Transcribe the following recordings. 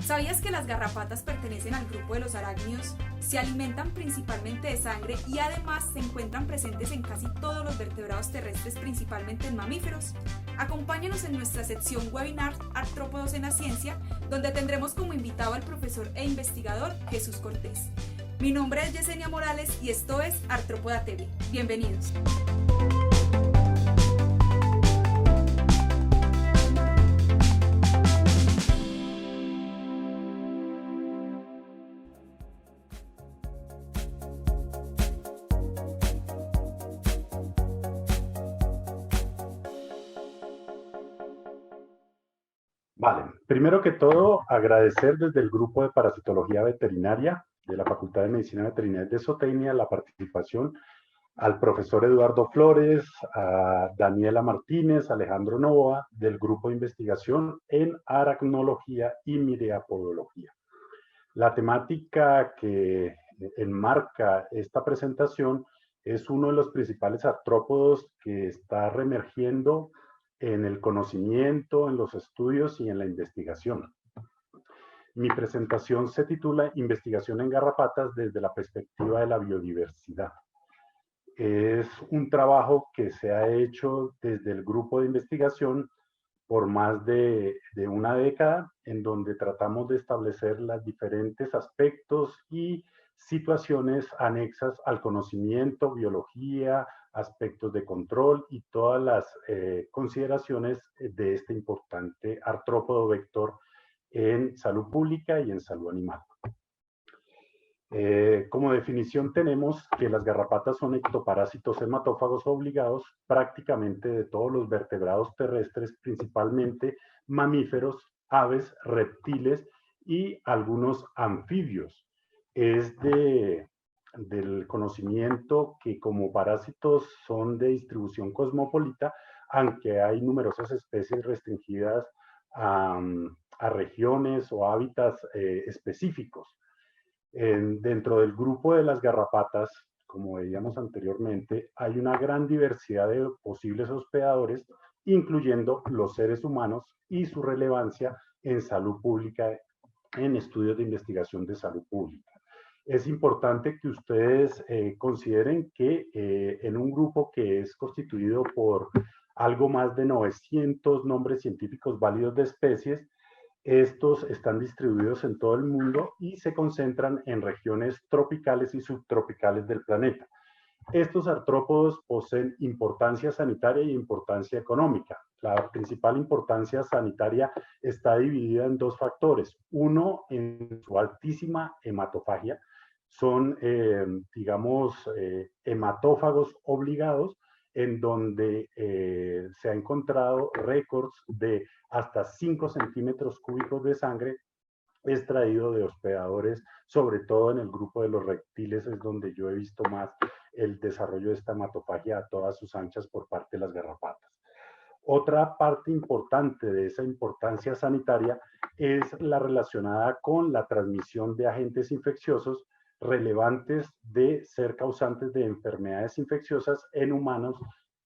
¿Sabías que las garrapatas pertenecen al grupo de los arácnidos? Se alimentan principalmente de sangre y además se encuentran presentes en casi todos los vertebrados terrestres, principalmente en mamíferos. Acompáñanos en nuestra sección webinar Artrópodos en la Ciencia, donde tendremos como invitado al profesor e investigador Jesús Cortés. Mi nombre es Yesenia Morales y esto es Artrópoda TV. Bienvenidos. Vale, primero que todo, agradecer desde el grupo de Parasitología Veterinaria de la Facultad de Medicina Veterinaria de Zootecnia la participación al profesor Eduardo Flores, a Daniela Martínez, Alejandro Novoa, del grupo de investigación en aracnología y miriapodología. La temática que enmarca esta presentación es uno de los principales artrópodos que está reemergiendo en el conocimiento, en los estudios y en la investigación. Mi presentación se titula Investigación en garrapatas desde la perspectiva de la biodiversidad. Es un trabajo que se ha hecho desde el grupo de investigación por más de una década, en donde tratamos de establecer los diferentes aspectos y situaciones anexas al conocimiento, biología, aspectos de control y todas las consideraciones de este importante artrópodo vector en salud pública y en salud animal. Como definición tenemos que las garrapatas son ectoparásitos hematófagos obligados prácticamente de todos los vertebrados terrestres, principalmente mamíferos, aves, reptiles y algunos anfibios. Es del conocimiento que como parásitos son de distribución cosmopolita, aunque hay numerosas especies restringidas a regiones o hábitats específicos. Dentro del grupo de las garrapatas, como veíamos anteriormente, hay una gran diversidad de posibles hospedadores, incluyendo los seres humanos y su relevancia en salud pública, en estudios de investigación de salud pública. Es importante que ustedes consideren que en un grupo que es constituido por algo más de 900 nombres científicos válidos de especies, estos están distribuidos en todo el mundo y se concentran en regiones tropicales y subtropicales del planeta. Estos artrópodos poseen importancia sanitaria y importancia económica. La principal importancia sanitaria está dividida en dos factores. Uno, en su altísima hematofagia. Son, hematófagos obligados, en donde se ha encontrado récords de hasta 5 centímetros cúbicos de sangre extraído de hospedadores, sobre todo en el grupo de los reptiles, es donde yo he visto más el desarrollo de esta hematofagia a todas sus anchas por parte de las garrapatas. Otra parte importante de esa importancia sanitaria es la relacionada con la transmisión de agentes infecciosos relevantes de ser causantes de enfermedades infecciosas en humanos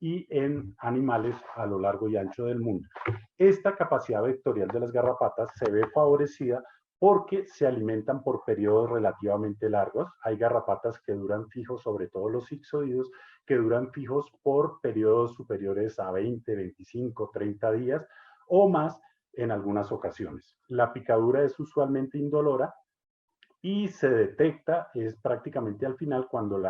y en animales a lo largo y ancho del mundo. Esta capacidad vectorial de las garrapatas se ve favorecida porque se alimentan por periodos relativamente largos. Hay garrapatas que duran fijos, sobre todo los ixoides, que duran fijos por periodos superiores a 20, 25, 30 días o más en algunas ocasiones. La picadura es usualmente indolora y se detecta, es prácticamente al final cuando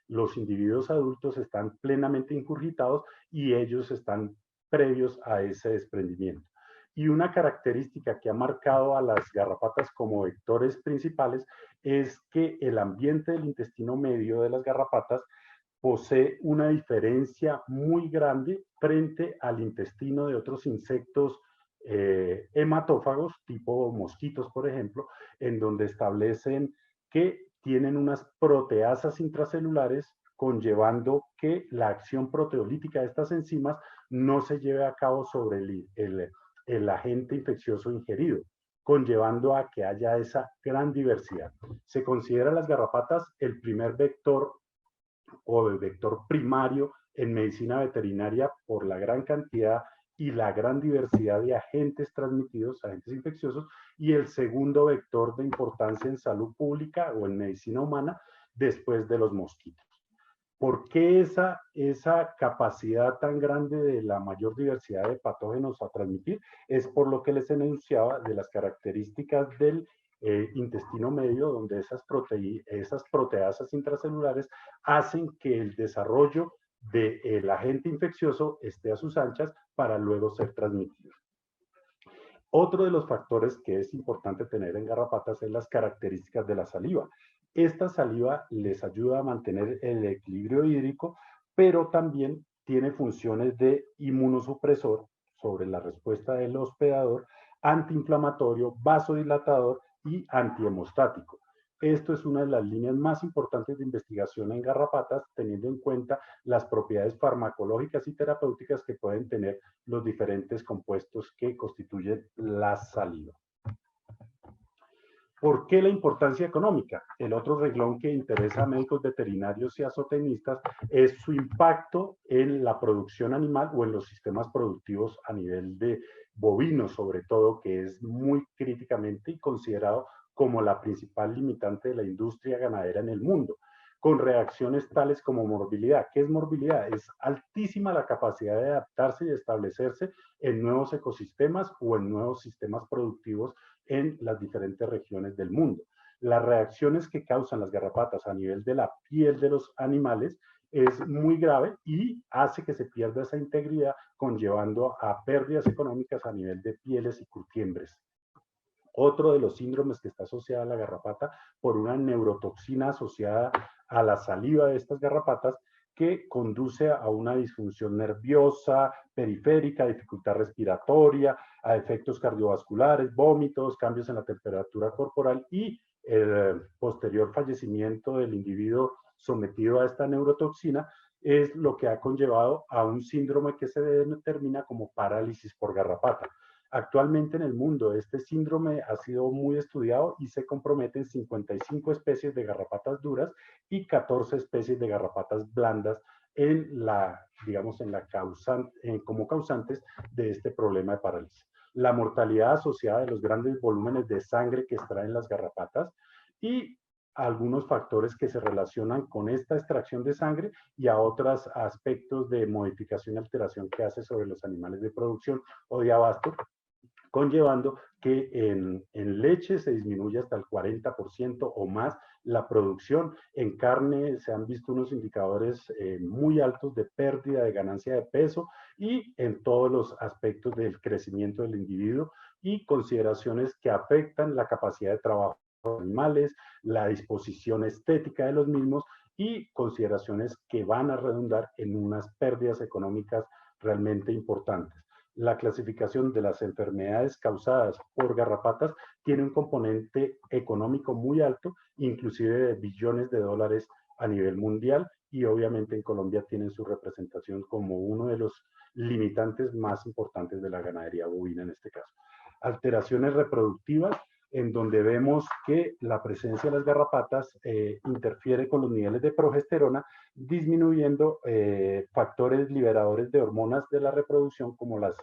los individuos adultos están plenamente ingurgitados y ellos están previos a ese desprendimiento. Y una característica que ha marcado a las garrapatas como vectores principales es que el ambiente del intestino medio de las garrapatas posee una diferencia muy grande frente al intestino de otros insectos hematófagos, tipo mosquitos, por ejemplo, en donde establecen que tienen unas proteasas intracelulares, conllevando que la acción proteolítica de estas enzimas no se lleve a cabo sobre el agente infeccioso ingerido, conllevando a que haya esa gran diversidad. Se considera las garrapatas el primer vector o el vector primario en medicina veterinaria por la gran cantidad y la gran diversidad de agentes transmitidos, agentes infecciosos, y el segundo vector de importancia en salud pública o en medicina humana después de los mosquitos. ¿Por qué esa capacidad tan grande de la mayor diversidad de patógenos a transmitir? Es por lo que les enunciaba de las características del intestino medio, donde esas proteasas intracelulares hacen que el desarrollo del agente infeccioso esté a sus anchas para luego ser transmitido. Otro de los factores que es importante tener en garrapatas es las características de la saliva. Esta saliva les ayuda a mantener el equilibrio hídrico, pero también tiene funciones de inmunosupresor sobre la respuesta del hospedador, antiinflamatorio, vasodilatador y antihemostático. Esto es una de las líneas más importantes de investigación en garrapatas, teniendo en cuenta las propiedades farmacológicas y terapéuticas que pueden tener los diferentes compuestos que constituyen la saliva. ¿Por qué la importancia económica? El otro renglón que interesa a médicos veterinarios y a zootecnistas es su impacto en la producción animal o en los sistemas productivos a nivel de bovinos, sobre todo, que es muy críticamente considerado como la principal limitante de la industria ganadera en el mundo, con reacciones tales como morbilidad. ¿Qué es morbilidad? Es altísima la capacidad de adaptarse y establecerse en nuevos ecosistemas o en nuevos sistemas productivos en las diferentes regiones del mundo. Las reacciones que causan las garrapatas a nivel de la piel de los animales es muy grave y hace que se pierda esa integridad, conllevando a pérdidas económicas a nivel de pieles y curtiembres. Otro de los síndromes que está asociada a la garrapata por una neurotoxina asociada a la saliva de estas garrapatas que conduce a una disfunción nerviosa, periférica, dificultad respiratoria, a efectos cardiovasculares, vómitos, cambios en la temperatura corporal y el posterior fallecimiento del individuo sometido a esta neurotoxina es lo que ha conllevado a un síndrome que se determina como parálisis por garrapata. Actualmente en el mundo este síndrome ha sido muy estudiado y se comprometen 55 especies de garrapatas duras y 14 especies de garrapatas blandas en la, digamos, como causantes de este problema de parálisis. La mortalidad asociada de los grandes volúmenes de sangre que extraen las garrapatas y algunos factores que se relacionan con esta extracción de sangre y a otros aspectos de modificación y alteración que hace sobre los animales de producción o de abasto, conllevando que en leche se disminuye hasta el 40% o más la producción. En carne se han visto unos indicadores muy altos de pérdida de ganancia de peso y en todos los aspectos del crecimiento del individuo y consideraciones que afectan la capacidad de trabajo de los animales, la disposición estética de los mismos y consideraciones que van a redundar en unas pérdidas económicas realmente importantes. La clasificación de las enfermedades causadas por garrapatas tiene un componente económico muy alto, inclusive de billones de dólares a nivel mundial, y obviamente en Colombia tienen su representación como uno de los limitantes más importantes de la ganadería bovina en este caso. Alteraciones reproductivas, en donde vemos que la presencia de las garrapatas interfiere con los niveles de progesterona, disminuyendo factores liberadores de hormonas de la reproducción como las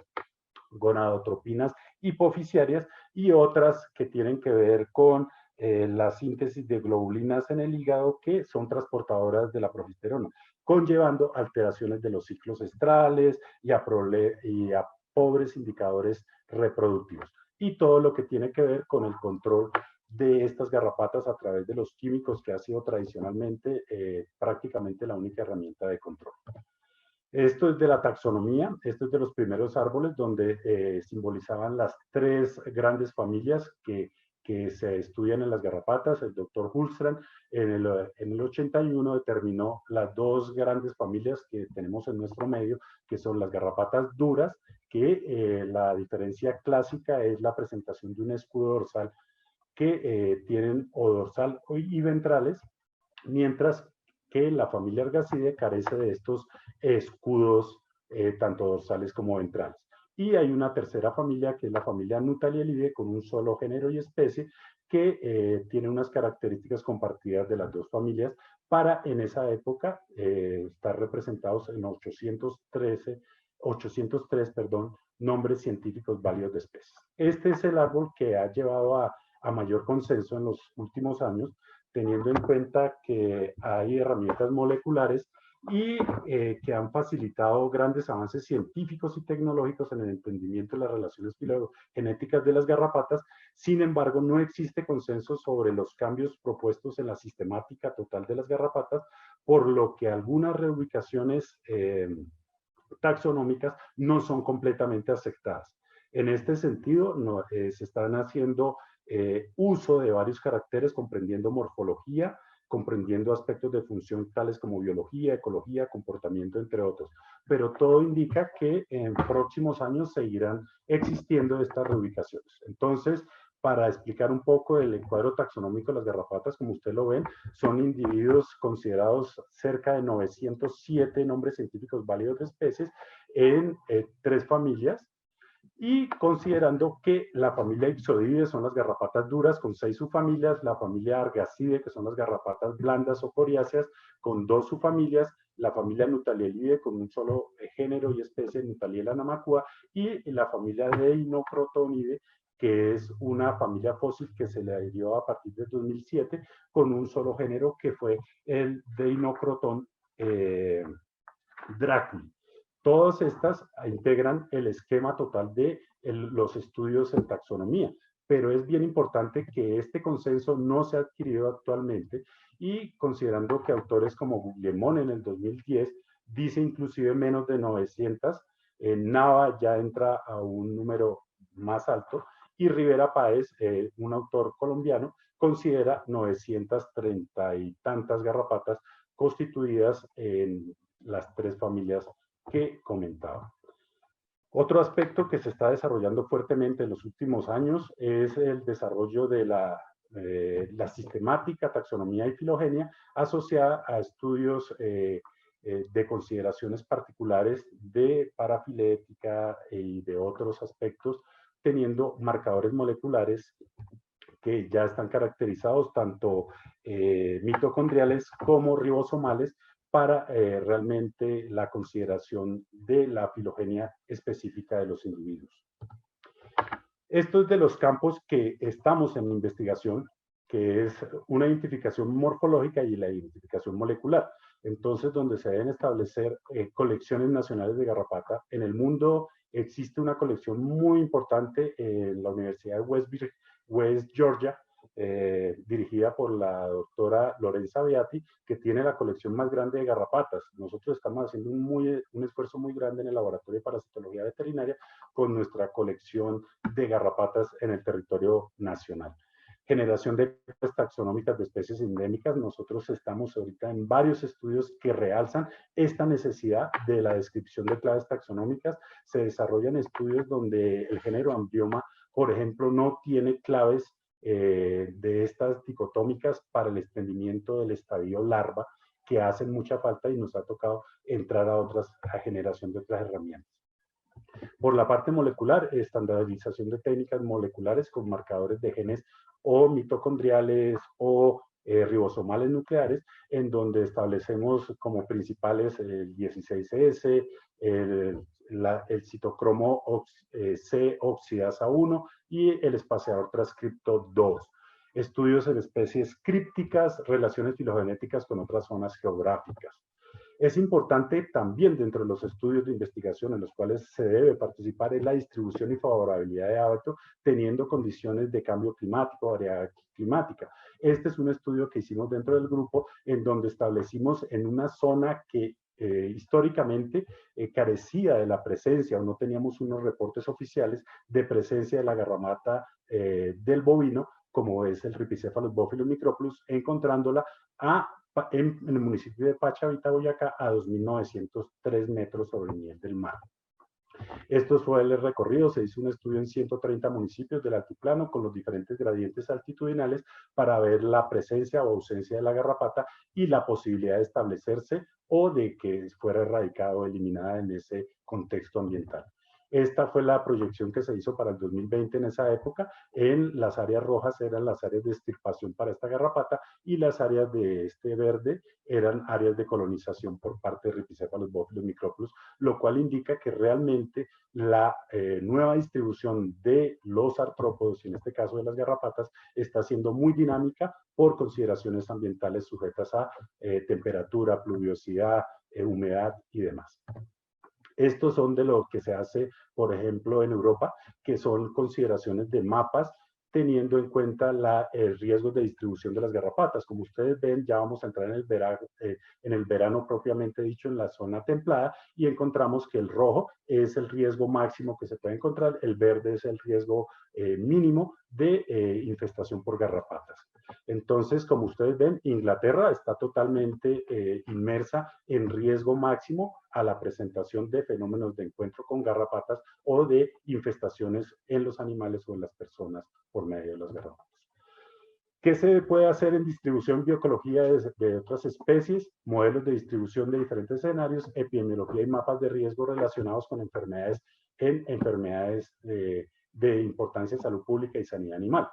gonadotropinas hipofisiarias y otras que tienen que ver con la síntesis de globulinas en el hígado que son transportadoras de la progesterona, conllevando alteraciones de los ciclos estrales y a pobres indicadores reproductivos. Y todo lo que tiene que ver con el control de estas garrapatas a través de los químicos, que ha sido tradicionalmente prácticamente la única herramienta de control. Esto es de la taxonomía, esto es de los primeros árboles donde simbolizaban las tres grandes familias que se estudian en las garrapatas. El doctor Hultstrand en el 81 determinó las dos grandes familias que tenemos en nuestro medio, que son las garrapatas duras, que la diferencia clásica es la presentación de un escudo dorsal que tienen o dorsal y ventrales, mientras que la familia Argacidae carece de estos escudos tanto dorsales como ventrales. Y hay una tercera familia que es la familia Nutalielidae con un solo género y especie que tiene unas características compartidas de las dos familias para en esa época estar representados en 803, nombres científicos válidos de especies. Este es el árbol que ha llevado a mayor consenso en los últimos años, teniendo en cuenta que hay herramientas moleculares y que han facilitado grandes avances científicos y tecnológicos en el entendimiento de las relaciones filogenéticas de las garrapatas. Sin embargo, no existe consenso sobre los cambios propuestos en la sistemática total de las garrapatas, por lo que algunas reubicaciones taxonómicas no son completamente aceptadas. En este sentido, se están haciendo uso de varios caracteres comprendiendo morfología, comprendiendo aspectos de función tales como biología, ecología, comportamiento, entre otros. Pero todo indica que en próximos años seguirán existiendo estas reubicaciones. Entonces, para explicar un poco el cuadro taxonómico de las garrapatas, como ustedes lo ven, son individuos considerados cerca de 907 nombres científicos válidos de especies en 3 familias, y considerando que la familia Ixodidae son las garrapatas duras con 6 subfamilias, la familia Argacidae, que son las garrapatas blandas o coriáceas, con 2 subfamilias, la familia Nutalielidae con un solo género y especie, Nutaliella namacua, y la familia Deinocrotonidae, que es una familia fósil que se le dio a partir de 2007 con un solo género, que fue el Deinocroton Draculi. Todas estas integran el esquema total de los estudios en taxonomía, pero es bien importante que este consenso no se ha adquirido actualmente, y considerando que autores como Guglielmone en el 2010 dice inclusive menos de 900, Nava ya entra a un número más alto, y Rivera Páez, un autor colombiano, considera 930 y tantas garrapatas constituidas en las 3 familias que comentaba. Otro aspecto que se está desarrollando fuertemente en los últimos años es el desarrollo de la sistemática, taxonomía y filogenia asociada a estudios de consideraciones particulares de parafilética y de otros aspectos, teniendo marcadores moleculares que ya están caracterizados tanto mitocondriales como ribosomales, para realmente la consideración de la filogenia específica de los individuos. Esto es de los campos que estamos en investigación, que es una identificación morfológica y la identificación molecular. Entonces, donde se deben establecer colecciones nacionales de garrapata. En el mundo existe una colección muy importante en la Universidad de West Georgia, dirigida por la doctora Lorenza Beati, que tiene la colección más grande de garrapatas. Nosotros estamos haciendo un esfuerzo muy grande en el laboratorio de parasitología veterinaria con nuestra colección de garrapatas en el territorio nacional. Generación de taxonómicas de especies endémicas. Nosotros estamos ahorita en varios estudios que realzan esta necesidad de la descripción de claves taxonómicas. Se desarrollan estudios donde el género Amblioma, por ejemplo, no tiene claves de estas dicotómicas para el extendimiento del estadio larva, que hacen mucha falta, y nos ha tocado entrar a generación de otras herramientas. Por la parte molecular, estandarización de técnicas moleculares con marcadores de genes o mitocondriales o ribosomales nucleares, en donde establecemos como principales el 16S, el citocromo C oxidasa 1 y el espaciador transcripto 2. Estudios en especies crípticas, relaciones filogenéticas con otras zonas geográficas. Es importante también, dentro de los estudios de investigación en los cuales se debe participar, en la distribución y favorabilidad de hábito, teniendo condiciones de cambio climático, variedad climática. Este es un estudio que hicimos dentro del grupo, en donde establecimos en una zona que históricamente carecía de la presencia, o no teníamos unos reportes oficiales de presencia de la garrapata del bovino, como es el Rhipicephalus bophyllus microplus, encontrándola en el municipio de Pachavita, Boyacá, a 2.903 metros sobre el nivel del mar. Esto fue el recorrido. Se hizo un estudio en 130 municipios del altiplano con los diferentes gradientes altitudinales para ver la presencia o ausencia de la garrapata y la posibilidad de establecerse o de que fuera erradicada o eliminada en ese contexto ambiental. Esta fue la proyección que se hizo para el 2020 en esa época. En las áreas rojas eran las áreas de extirpación para esta garrapata y las áreas de este verde eran áreas de colonización por parte de Rhipicephalus bófilos micrópulos, lo cual indica que realmente la nueva distribución de los artrópodos, y en este caso de las garrapatas, está siendo muy dinámica por consideraciones ambientales sujetas a temperatura, pluviosidad, humedad y demás. Estos son de lo que se hace, por ejemplo, en Europa, que son consideraciones de mapas teniendo en cuenta riesgos de distribución de las garrapatas. Como ustedes ven, ya vamos a entrar en el verano propiamente dicho, en la zona templada, y encontramos que el rojo es el riesgo máximo que se puede encontrar, el verde es el riesgo mínimo de infestación por garrapatas. Entonces, como ustedes ven, Inglaterra está totalmente inmersa en riesgo máximo a la presentación de fenómenos de encuentro con garrapatas o de infestaciones en los animales o en las personas por medio de las garrapatas. ¿Qué se puede hacer en distribución bioecología de otras especies? Modelos de distribución de diferentes escenarios, epidemiología y mapas de riesgo relacionados con enfermedades de importancia de salud pública y sanidad animal.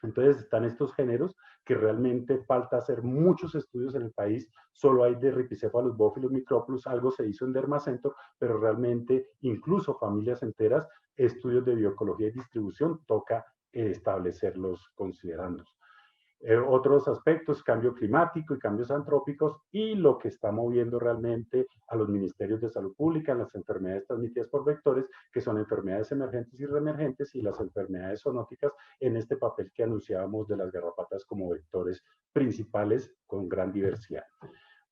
Entonces están estos géneros que realmente falta hacer muchos estudios en el país, solo hay de Rhipicephalus bófilos micrópulos, algo se hizo en Dermacentro, pero realmente incluso familias enteras, estudios de bioecología y distribución, toca establecerlos considerándolos. Otros aspectos, cambio climático y cambios antrópicos, y lo que está moviendo realmente a los ministerios de salud pública en las enfermedades transmitidas por vectores, que son enfermedades emergentes y reemergentes, y las enfermedades zoonóticas, en este papel que anunciábamos de las garrapatas como vectores principales con gran diversidad.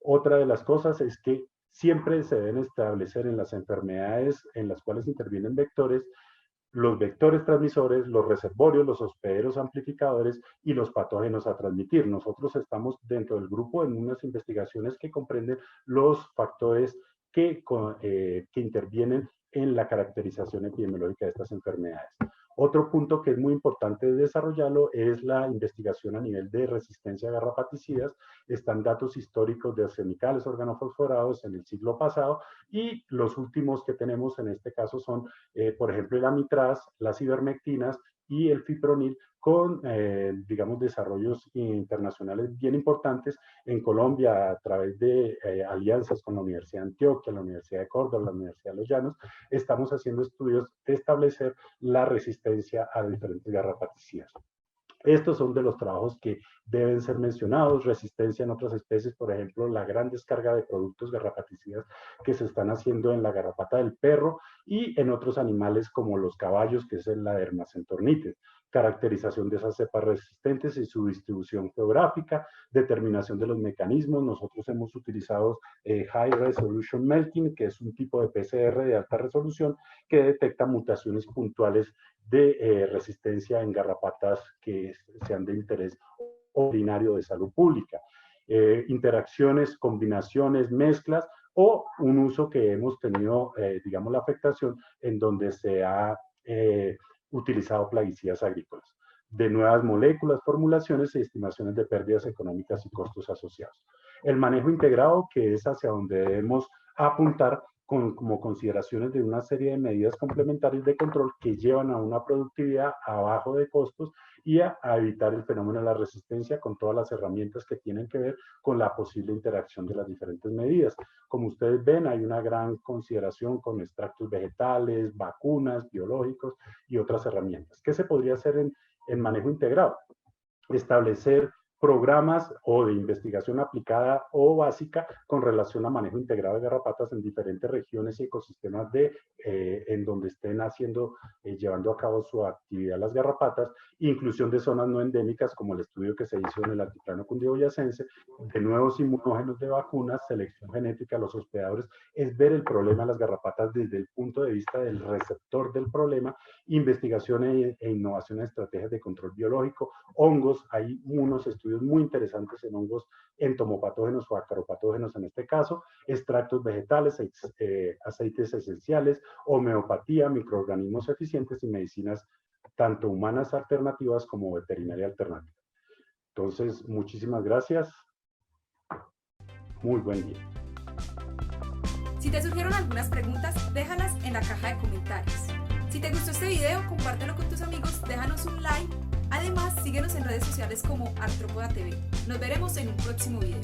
Otra de las cosas es que siempre se deben establecer en las enfermedades en las cuales intervienen vectores, los vectores transmisores, los reservorios, los hospederos amplificadores y los patógenos a transmitir. Nosotros estamos dentro del grupo en unas investigaciones que comprenden los factores que intervienen en la caracterización epidemiológica de estas enfermedades. Otro punto que es muy importante desarrollarlo es la investigación a nivel de resistencia a garrapaticidas. Están datos históricos de arsenicales organofosforados en el siglo pasado, y los últimos que tenemos en este caso son, por ejemplo, el amitraz, las ivermectinas y el fipronil, con, digamos, desarrollos internacionales bien importantes en Colombia a través de alianzas con la Universidad de Antioquia, la Universidad de Córdoba, la Universidad de Los Llanos. Estamos haciendo estudios de establecer la resistencia a diferentes garrapaticidas. Estos son de los trabajos que deben ser mencionados. Resistencia en otras especies, por ejemplo, la gran descarga de productos garrapaticidas que se están haciendo en la garrapata del perro y en otros animales como los caballos, que es la dermacentornitis. Caracterización de esas cepas resistentes y su distribución geográfica, determinación de los mecanismos. Nosotros hemos utilizado High Resolution Melting, que es un tipo de PCR de alta resolución que detecta mutaciones puntuales de resistencia en garrapatas que sean de interés ordinario de salud pública. Interacciones, combinaciones, mezclas o un uso que hemos tenido, digamos, la afectación en donde se ha utilizado plaguicidas agrícolas, de nuevas moléculas, formulaciones y estimaciones de pérdidas económicas y costos asociados. El manejo integrado, que es hacia donde debemos apuntar como consideraciones de una serie de medidas complementarias de control que llevan a una productividad abajo de costos y a evitar el fenómeno de la resistencia con todas las herramientas que tienen que ver con la posible interacción de las diferentes medidas. Como ustedes ven, hay una gran consideración con extractos vegetales, vacunas, biológicos y otras herramientas. ¿Qué se podría hacer en manejo integrado? Establecer programas o de investigación aplicada o básica con relación a manejo integrado de garrapatas en diferentes regiones y ecosistemas en donde estén llevando a cabo su actividad las garrapatas, inclusión de zonas no endémicas como el estudio que se hizo en el altiplano cundiboyacense, de nuevos inmunógenos de vacunas, selección genética, los hospedadores, es ver el problema de las garrapatas desde el punto de vista del receptor del problema, investigación e innovación en estrategias de control biológico, hongos, hay unos estudios muy interesantes en hongos entomopatógenos o acaropatógenos en este caso, extractos vegetales, aceites esenciales, homeopatía, microorganismos eficientes y medicinas tanto humanas alternativas como veterinaria alternativa. Entonces, muchísimas gracias. Muy buen día. Si te surgieron algunas preguntas, déjalas en la caja de comentarios. Si te gustó este video, compártelo con tus amigos, déjanos un like. Además, síguenos en redes sociales como Artrópoda TV. Nos veremos en un próximo video.